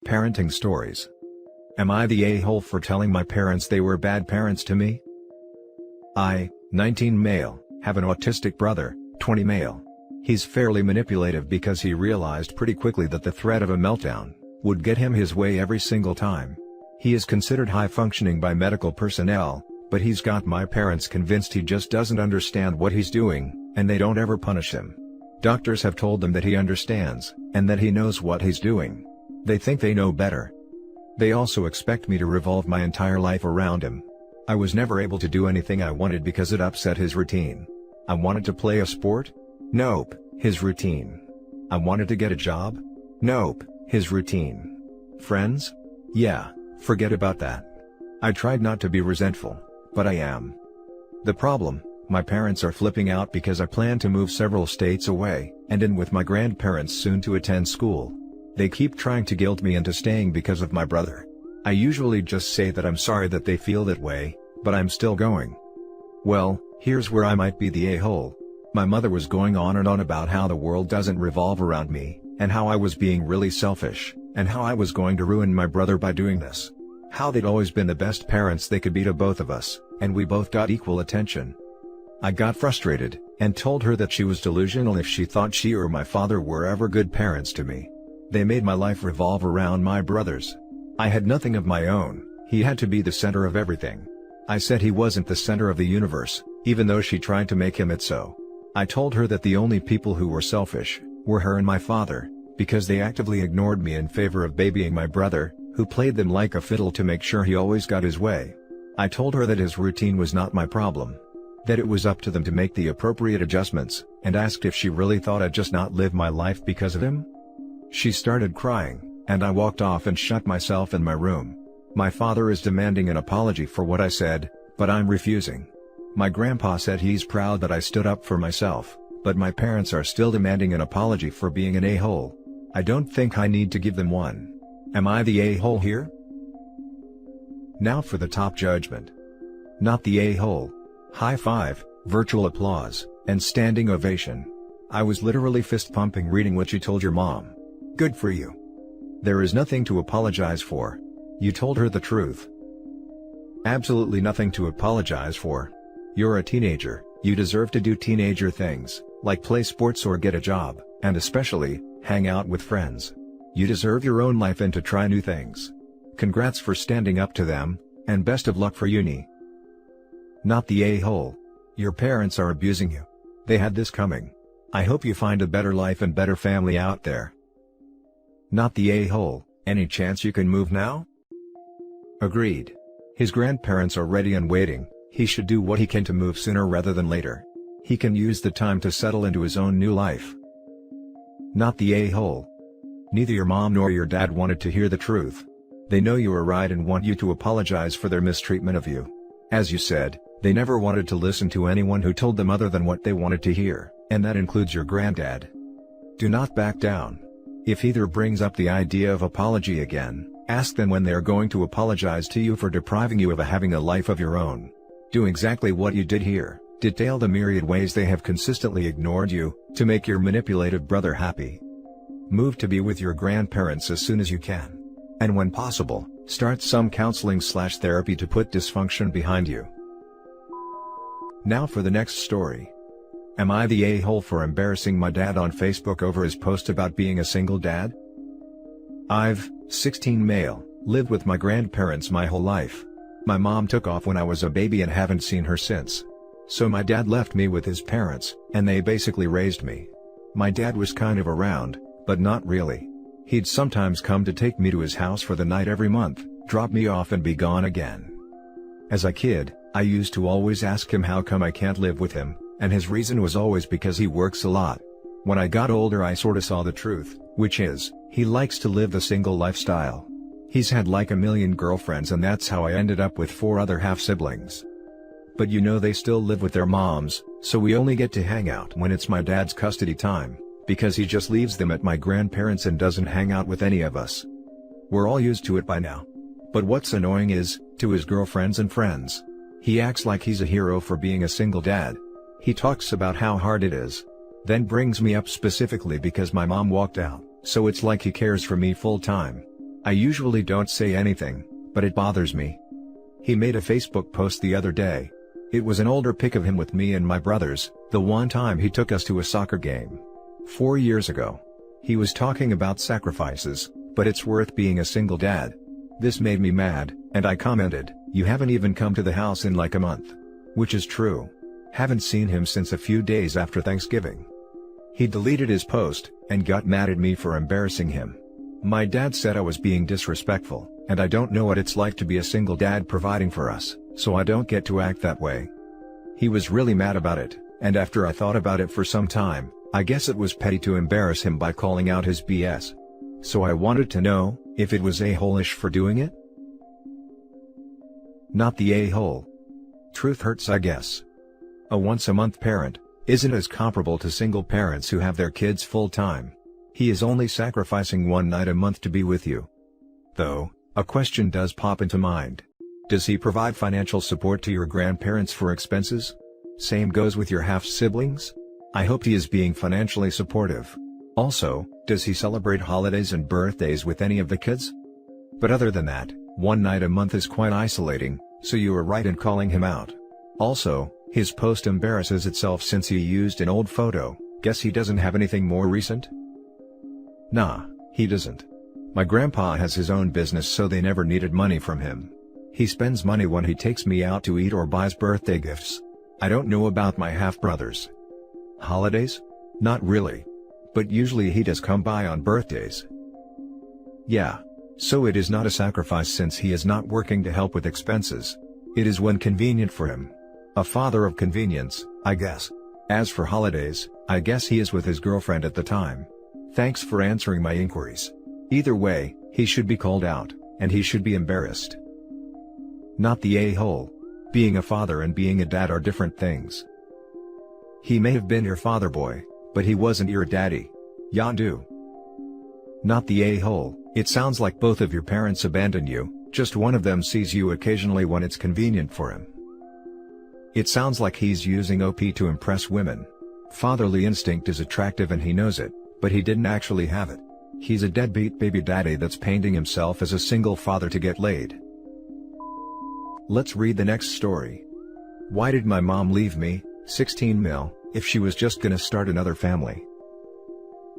Parenting stories. Am I the a-hole for telling my parents they were bad parents to me? I, 19 male, have an autistic brother, 20 male. He's fairly manipulative because he realized pretty quickly that the threat of a meltdown would get him his way every single time. He is considered high-functioning by medical personnel, but he's got my parents convinced he just doesn't understand what he's doing, and they don't ever punish him. Doctors have told them that he understands, and that he knows what he's doing. They think they know better. They also expect me to revolve my entire life around him. I was never able to do anything I wanted because it upset his routine. I wanted to play a sport? Nope, his routine. I wanted to get a job? Nope, his routine. Friends? Yeah, forget about that. I tried not to be resentful, but I am. The problem, my parents are flipping out because I plan to move several states away, and in with my grandparents soon to attend school. They keep trying to guilt me into staying because of my brother. I usually just say that I'm sorry that they feel that way, but I'm still going. Well, here's where I might be the a-hole. My mother was going on and on about how the world doesn't revolve around me, and how I was being really selfish, and how I was going to ruin my brother by doing this. How they'd always been the best parents they could be to both of us, and we both got equal attention. I got frustrated, and told her that she was delusional if she thought she or my father were ever good parents to me. They made my life revolve around my brothers. I had nothing of my own, he had to be the center of everything. I said he wasn't the center of the universe, even though she tried to make him it so. I told her that the only people who were selfish were her and my father, because they actively ignored me in favor of babying my brother, who played them like a fiddle to make sure he always got his way. I told her that his routine was not my problem. That it was up to them to make the appropriate adjustments, and asked if she really thought I'd just not live my life because of him. She started crying, and I walked off and shut myself in my room. My father is demanding an apology for what I said, but I'm refusing. My grandpa said he's proud that I stood up for myself, but my parents are still demanding an apology for being an a-hole. I don't think I need to give them one. Am I the a-hole here? Now for the top judgment. Not the a-hole. High five, virtual applause, and standing ovation. I was literally fist pumping reading what you told your mom. Good for you. There is nothing to apologize for. You told her the truth. Absolutely nothing to apologize for. You're a teenager, you deserve to do teenager things, like play sports or get a job, and especially, hang out with friends. You deserve your own life and to try new things. Congrats for standing up to them, and best of luck for uni. Not the a-hole. Your parents are abusing you. They had this coming. I hope you find a better life and better family out there. Not the a-hole. Any chance you can move now? Agreed. His grandparents are ready and waiting. He should do what he can to move sooner rather than later. He can use the time to settle into his own new life. Not the a-hole. Neither your mom nor your dad wanted to hear the truth. They know you were right and want you to apologize for their mistreatment of you. As you said, they never wanted to listen to anyone who told them other than what they wanted to hear, and that includes your granddad. Do not back down. If either brings up the idea of apology again, ask them when they are going to apologize to you for depriving you of having a life of your own. Do exactly what you did here, detail the myriad ways they have consistently ignored you, to make your manipulative brother happy. Move to be with your grandparents as soon as you can. And when possible, start some counseling/therapy to put dysfunction behind you. Now for the next story. Am I the a-hole for embarrassing my dad on Facebook over his post about being a single dad? I've, 16 male, lived with my grandparents my whole life. My mom took off when I was a baby and haven't seen her since. So my dad left me with his parents, and they basically raised me. My dad was kind of around, but not really. He'd sometimes come to take me to his house for the night every month, drop me off and be gone again. As a kid, I used to always ask him how come I can't live with him, and his reason was always because he works a lot. When I got older I sorta saw the truth, which is, he likes to live the single lifestyle. He's had like a million girlfriends and that's how I ended up with 4 other half-siblings. But you know they still live with their moms, so we only get to hang out when it's my dad's custody time, because he just leaves them at my grandparents' and doesn't hang out with any of us. We're all used to it by now. But what's annoying is, to his girlfriends and friends, he acts like he's a hero for being a single dad. He talks about how hard it is. Then brings me up specifically because my mom walked out, so it's like he cares for me full time. I usually don't say anything, but it bothers me. He made a Facebook post the other day. It was an older pic of him with me and my brothers, the one time he took us to a soccer game. 4 years ago. He was talking about sacrifices, but it's worth being a single dad. This made me mad, and I commented, "You haven't even come to the house in like a month." Which is true. Haven't seen him since a few days after Thanksgiving. He deleted his post, and got mad at me for embarrassing him. My dad said I was being disrespectful, and I don't know what it's like to be a single dad providing for us, so I don't get to act that way. He was really mad about it, and after I thought about it for some time, I guess it was petty to embarrass him by calling out his BS. So I wanted to know, if it was a-hole-ish for doing it? Not the a-hole. Truth hurts, I guess. A once-a-month parent isn't as comparable to single parents who have their kids full-time. He is only sacrificing one night a month to be with you. Though, a question does pop into mind. Does he provide financial support to your grandparents for expenses? Same goes with your half-siblings? I hope he is being financially supportive. Also, does he celebrate holidays and birthdays with any of the kids? But other than that, one night a month is quite isolating, so you were right in calling him out. Also, his post embarrasses itself since he used an old photo. Guess he doesn't have anything more recent? Nah, he doesn't. My grandpa has his own business, so they never needed money from him. He spends money when he takes me out to eat or buys birthday gifts. I don't know about my half-brothers. Holidays? Not really. But usually he does come by on birthdays. Yeah. So it is not a sacrifice since he is not working to help with expenses. It is when convenient for him. A father of convenience, I guess. As for holidays, I guess he is with his girlfriend at the time. Thanks for answering my inquiries. Either way, he should be called out, and he should be embarrassed. Not the a-hole. Being a father and being a dad are different things. He may have been your father boy, but he wasn't your daddy. Yondu. Not the a-hole. It sounds like both of your parents abandoned you, just one of them sees you occasionally when it's convenient for him. It sounds like he's using OP to impress women. Fatherly instinct is attractive and he knows it, but he didn't actually have it. He's a deadbeat baby daddy that's painting himself as a single father to get laid. Let's read the next story. Why did my mom leave me, 16 mil, if she was just gonna start another family?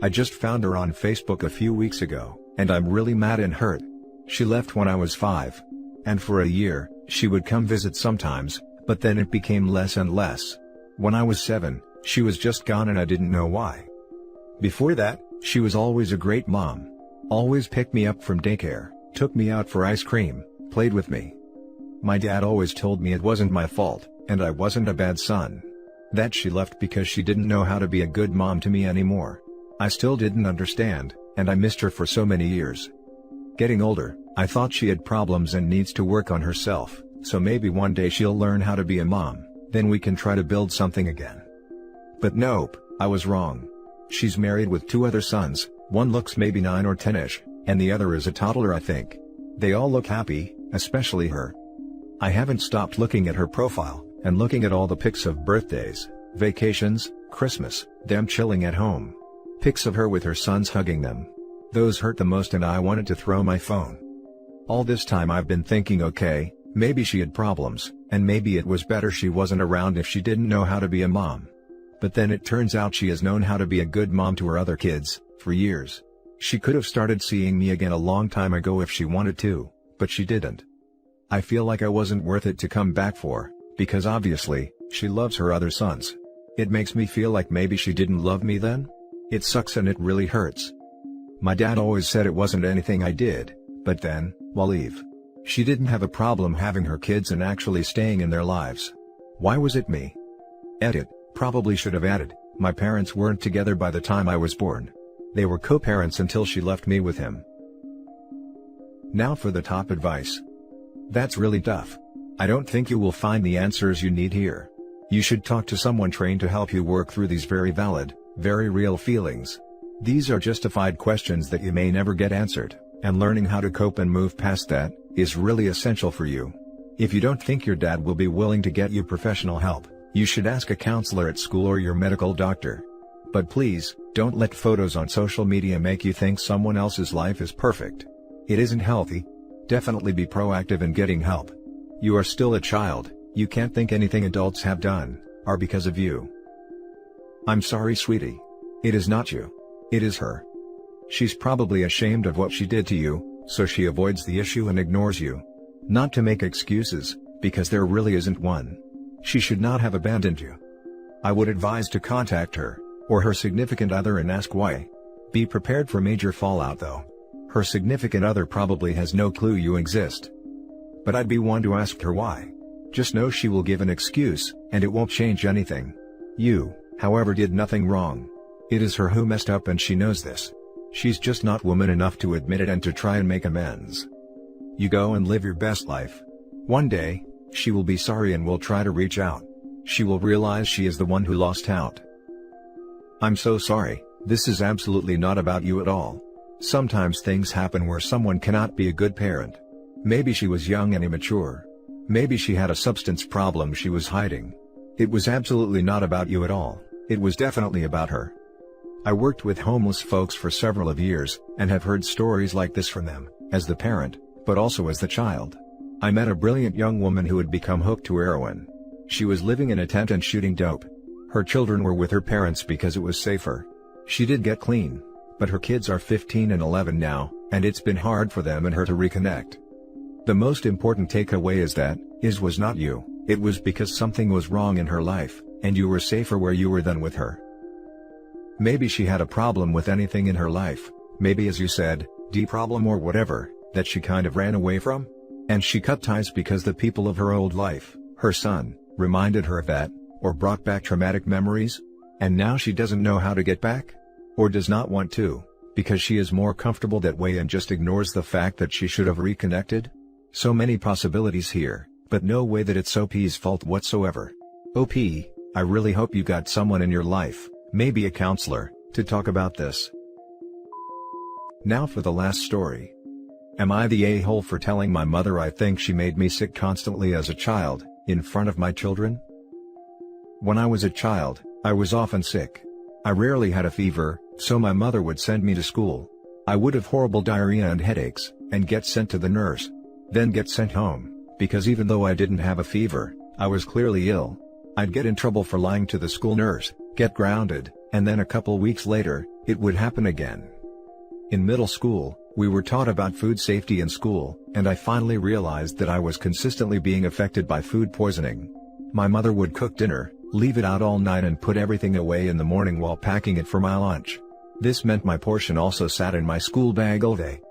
I just found her on Facebook a few weeks ago, and I'm really mad and hurt. She left when I was 5. And for a year, she would come visit sometimes, but then it became less and less. When I was 7, she was just gone and I didn't know why. Before that, she was always a great mom. Always picked me up from daycare, took me out for ice cream, played with me. My dad always told me it wasn't my fault, and I wasn't a bad son. That she left because she didn't know how to be a good mom to me anymore. I still didn't understand, and I missed her for so many years. Getting older, I thought she had problems and needs to work on herself, so maybe one day she'll learn how to be a mom, then we can try to build something again. But nope, I was wrong. She's married with 2 other sons, one looks maybe 9 or 10ish, and the other is a toddler I think. They all look happy, especially her. I haven't stopped looking at her profile, and looking at all the pics of birthdays, vacations, Christmas, them chilling at home. Pics of her with her sons hugging them. Those hurt the most and I wanted to throw my phone. All this time I've been thinking, okay, maybe she had problems, and maybe it was better she wasn't around if she didn't know how to be a mom. But then it turns out she has known how to be a good mom to her other kids, for years. She could have started seeing me again a long time ago if she wanted to, but she didn't. I feel like I wasn't worth it to come back for, because obviously, she loves her other sons. It makes me feel like maybe she didn't love me then? It sucks and it really hurts. My dad always said it wasn't anything I did, but then, Waleed. She didn't have a problem having her kids and actually staying in their lives. Why was it me? Edit, probably should have added, my parents weren't together by the time I was born. They were co-parents until she left me with him. Now for the top advice. That's really tough. I don't think you will find the answers you need here. You should talk to someone trained to help you work through these very valid, very real feelings. These are justified questions that you may never get answered, and learning how to cope and move past that is really essential for you. If you don't think your dad will be willing to get you professional help, you should ask a counselor at school or your medical doctor. But please, don't let photos on social media make you think someone else's life is perfect. It isn't healthy. Definitely be proactive in getting help. You are still a child, you can't think anything adults have done are because of you. I'm sorry, sweetie. It is not you. It is her. She's probably ashamed of what she did to you, so she avoids the issue and ignores you. Not to make excuses, because there really isn't one. She should not have abandoned you. I would advise to contact her, or her significant other, and ask why. Be prepared for major fallout though. Her significant other probably has no clue you exist. But I'd be one to ask her why. Just know she will give an excuse, and it won't change anything. You, however, did nothing wrong. It is her who messed up, and she knows this. She's just not woman enough to admit it and to try and make amends. You go and live your best life. One day, she will be sorry and will try to reach out. She will realize she is the one who lost out. I'm so sorry, this is absolutely not about you at all. Sometimes things happen where someone cannot be a good parent. Maybe she was young and immature. Maybe she had a substance problem she was hiding. It was absolutely not about you at all, it was definitely about her. I worked with homeless folks for several of years, and have heard stories like this from them, as the parent, but also as the child. I met a brilliant young woman who had become hooked to heroin. She was living in a tent and shooting dope. Her children were with her parents because it was safer. She did get clean, but her kids are 15 and 11 now, and it's been hard for them and her to reconnect. The most important takeaway is that, it was not you, it was because something was wrong in her life, and you were safer where you were than with her. Maybe she had a problem with anything in her life, maybe, as you said, problem or whatever, that she kind of ran away from? And she cut ties because the people of her old life, her son, reminded her of that, or brought back traumatic memories? And now she doesn't know how to get back? Or does not want to, because she is more comfortable that way and just ignores the fact that she should have reconnected? So many possibilities here, but no way that it's OP's fault whatsoever. OP, I really hope you got someone in your life, maybe a counselor, to talk about this. Now for the last story. Am I the a-hole for telling my mother I think she made me sick constantly as a child, in front of my children? When I was a child, I was often sick. I rarely had a fever, so my mother would send me to school. I would have horrible diarrhea and headaches, and get sent to the nurse. Then get sent home, because even though I didn't have a fever, I was clearly ill. I'd get in trouble for lying to the school nurse, get grounded, and then a couple weeks later, it would happen again. In middle school, we were taught about food safety in school, and I finally realized that I was consistently being affected by food poisoning. My mother would cook dinner, leave it out all night and put everything away in the morning while packing it for my lunch. This meant my portion also sat in my school bag all day.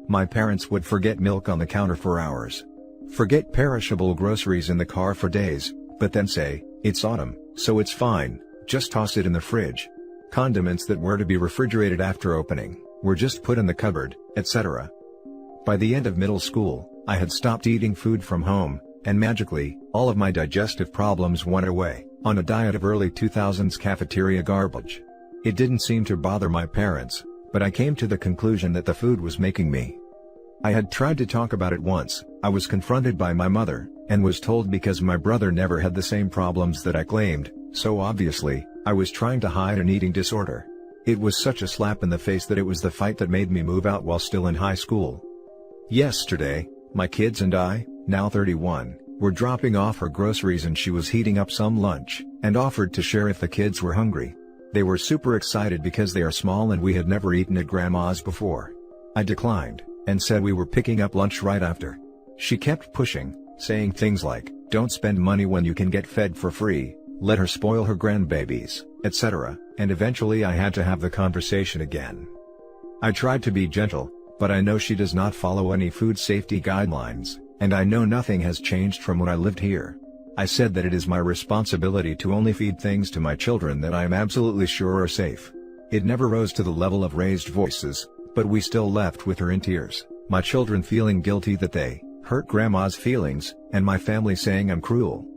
My parents would forget milk on the counter for hours. Forget perishable groceries in the car for days, but then say, "It's autumn, so it's fine, just toss it in the fridge." Condiments that were to be refrigerated after opening were just put in the cupboard, etc. By the end of middle school, I had stopped eating food from home, and magically, all of my digestive problems went away, on a diet of early 2000s cafeteria garbage. It didn't seem to bother my parents, but I came to the conclusion that the food was making me. I had tried to talk about it once. I was confronted by my mother, and was told because my brother never had the same problems that I claimed, so obviously, I was trying to hide an eating disorder. It was such a slap in the face that it was the fight that made me move out while still in high school. Yesterday, my kids and I, now 31, were dropping off her groceries and she was heating up some lunch, and offered to share if the kids were hungry. They were super excited because they are small and we had never eaten at Grandma's before. I declined, and said we were picking up lunch right after. She kept pushing, saying things like, "Don't spend money when you can get fed for free, let her spoil her grandbabies," etc., and eventually I had to have the conversation again. I tried to be gentle, but I know she does not follow any food safety guidelines, and I know nothing has changed from when I lived here. I said that it is my responsibility to only feed things to my children that I am absolutely sure are safe. It never rose to the level of raised voices, but we still left with her in tears, my children feeling guilty that they hurt Grandma's feelings, and my family saying I'm cruel.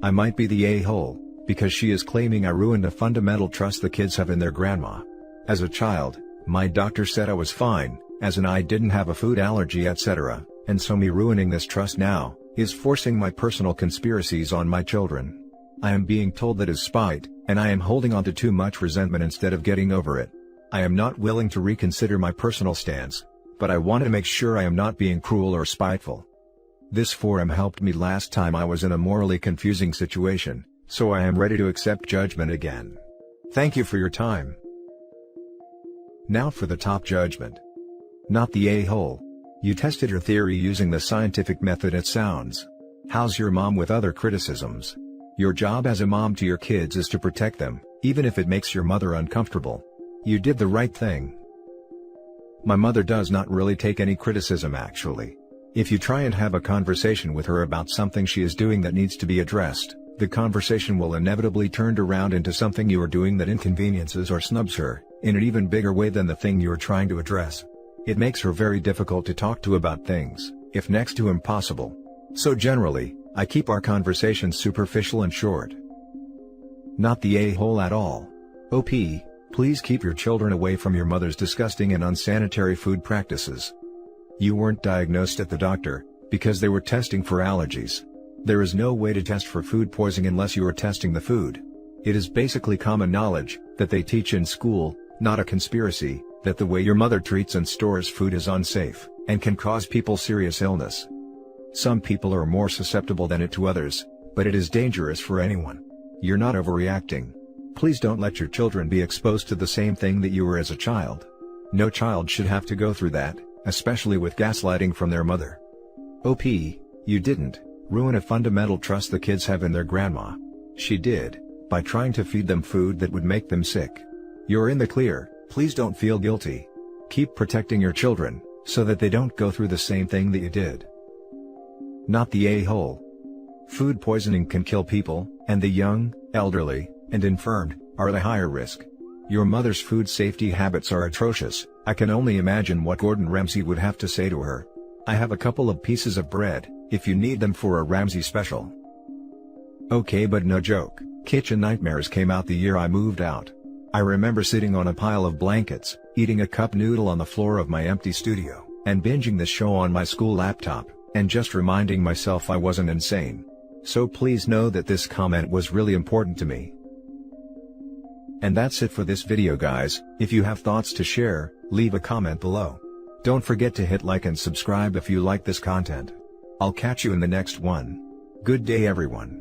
I might be the a-hole, because she is claiming I ruined a fundamental trust the kids have in their grandma. As a child, my doctor said I was fine, as in I didn't have a food allergy, etc., and so me ruining this trust now, is forcing my personal conspiracies on my children. I am being told that is spite, and I am holding on to too much resentment instead of getting over it. I am not willing to reconsider my personal stance, but I want to make sure I am not being cruel or spiteful. This forum helped me last time I was in a morally confusing situation, so I am ready to accept judgment again. Thank you for your time. Now for the top judgment. Not the a-hole. You tested your theory using the scientific method, it sounds. How's your mom with other criticisms? Your job as a mom to your kids is to protect them, even if it makes your mother uncomfortable. You did the right thing. My mother does not really take any criticism actually. If you try and have a conversation with her about something she is doing that needs to be addressed, the conversation will inevitably turn around into something you are doing that inconveniences or snubs her, in an even bigger way than the thing you are trying to address. It makes her very difficult to talk to about things, if next to impossible. So generally, I keep our conversations superficial and short. Not the a-hole at all. OP, please keep your children away from your mother's disgusting and unsanitary food practices. You weren't diagnosed at the doctor, because they were testing for allergies. There is no way to test for food poisoning unless you are testing the food. It is basically common knowledge, that they teach in school, not a conspiracy, that the way your mother treats and stores food is unsafe, and can cause people serious illness. Some people are more susceptible than it to others, but it is dangerous for anyone. You're not overreacting. Please don't let your children be exposed to the same thing that you were as a child. No child should have to go through that, especially with gaslighting from their mother. OP, you didn't ruin a fundamental trust the kids have in their grandma. She did, by trying to feed them food that would make them sick. You're in the clear, please don't feel guilty. Keep protecting your children, so that they don't go through the same thing that you did. Not the a-hole. Food poisoning can kill people, and the young, elderly, and infirmed are the higher risk. Your mother's food safety habits are atrocious. I can only imagine what Gordon Ramsay would have to say to her. I have a couple of pieces of bread, if you need them for a Ramsay special. Okay, but no joke, kitchen nightmares came out the year I moved out. I remember sitting on a pile of blankets, eating a cup noodle on the floor of my empty studio, and binging the show on my school laptop, and just reminding myself I wasn't insane. So please know that this comment was really important to me. And that's it for this video guys. If you have thoughts to share, leave a comment below. Don't forget to hit like and subscribe if you like this content. I'll catch you in the next one. Good day everyone.